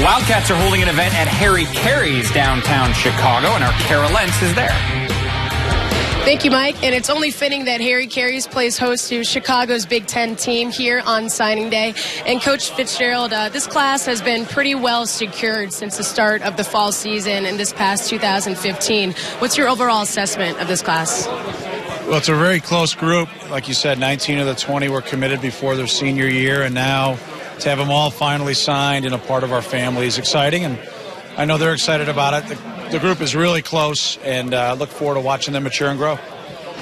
The Wildcats are holding an event at Harry Carey's downtown Chicago, and our Kara Lentz is there. Thank you, Mike. And it's only fitting that Harry Carey's plays host to Chicago's Big Ten team here on signing day. And Coach Fitzgerald, this class has been pretty well secured since the start of the fall season and this past 2015. What's your overall assessment of this class? Well, it's a very close group. Like you said, 19 of the 20 were committed before their senior year, and now to have them all finally signed and a part of our family is exciting, and I know they're excited about it. The group is really close, and look forward to watching them mature and grow.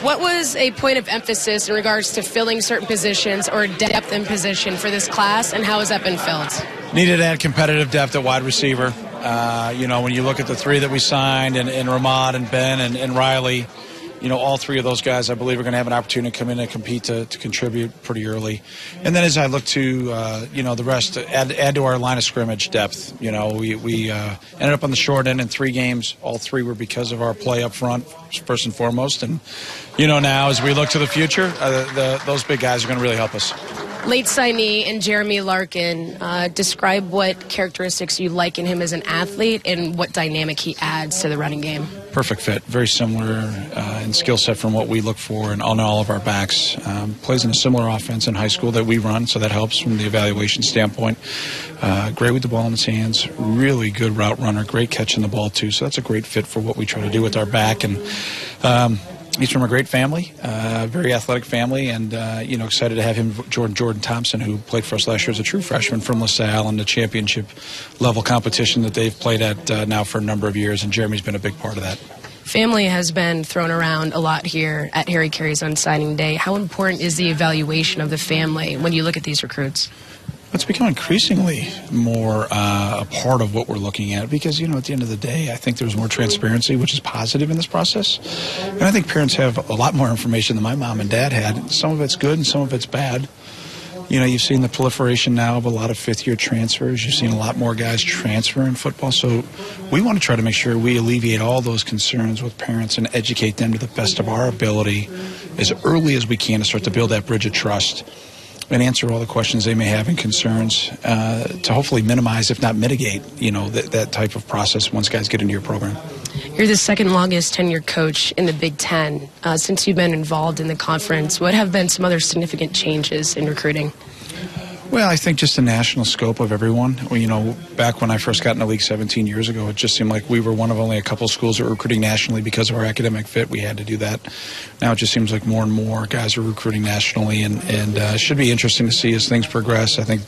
What was a point of emphasis in regards to filling certain positions or depth in position for this class, and how has that been filled? Needed to add competitive depth at wide receiver. When you look at the three that we signed, and Ramad and Ben and Riley, all three of those guys, I believe, are going to have an opportunity to come in and compete to contribute pretty early. And then as I look to, the rest, add to our line of scrimmage depth. We ended up on the short end in 3 games. All 3 were because of our play up front, first and foremost. And, now as we look to the future, those big guys are going to really help us. Late signee and Jeremy Larkin, describe what characteristics you like in him as an athlete and what dynamic he adds to the running game. Perfect fit, very similar in skill set from what we look for on all of our backs. Plays in a similar offense in high school that we run, so that helps from the evaluation standpoint. Great with the ball in his hands, really good route runner, great catching the ball too, so that's a great fit for what we try to do with our back. And he's from a great family, very athletic family, and excited to have him, Jordan Thompson, who played for us last year as a true freshman from LaSalle in the championship level competition that they've played at now for a number of years, and Jeremy's been a big part of that. Family has been thrown around a lot here at Harry Carey's on signing day. How important is the evaluation of the family when you look at these recruits? It's become increasingly more a part of what we're looking at because, at the end of the day, I think there's more transparency, which is positive in this process. And I think parents have a lot more information than my mom and dad had. Some of it's good and some of it's bad. You've seen the proliferation now of a lot of fifth-year transfers. You've seen a lot more guys transfer in football. So we want to try to make sure we alleviate all those concerns with parents and educate them to the best of our ability as early as we can to start to build that bridge of trust and answer all the questions they may have and concerns to hopefully minimize, if not mitigate, that type of process once guys get into your program. You're the second longest tenured coach in the Big Ten. Since you've been involved in the conference, what have been some other significant changes in recruiting? Well, I think just the national scope of everyone. Back when I first got in the league 17 years ago, it just seemed like we were one of only a couple schools that were recruiting nationally because of our academic fit. We had to do that. Now it just seems like more and more guys are recruiting nationally, and it should be interesting to see as things progress. I think,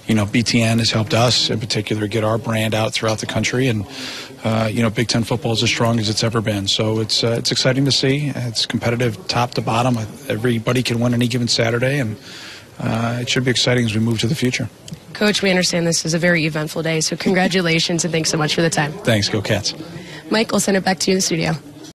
BTN has helped us in particular get our brand out throughout the country, and Big Ten football is as strong as it's ever been. So it's exciting to see. It's competitive top to bottom. Everybody can win any given Saturday, and it should be exciting as we move to the future. Coach, we understand this is a very eventful day, so congratulations and thanks so much for the time. Thanks. Go Cats. Mike, I'll send it back to you in the studio.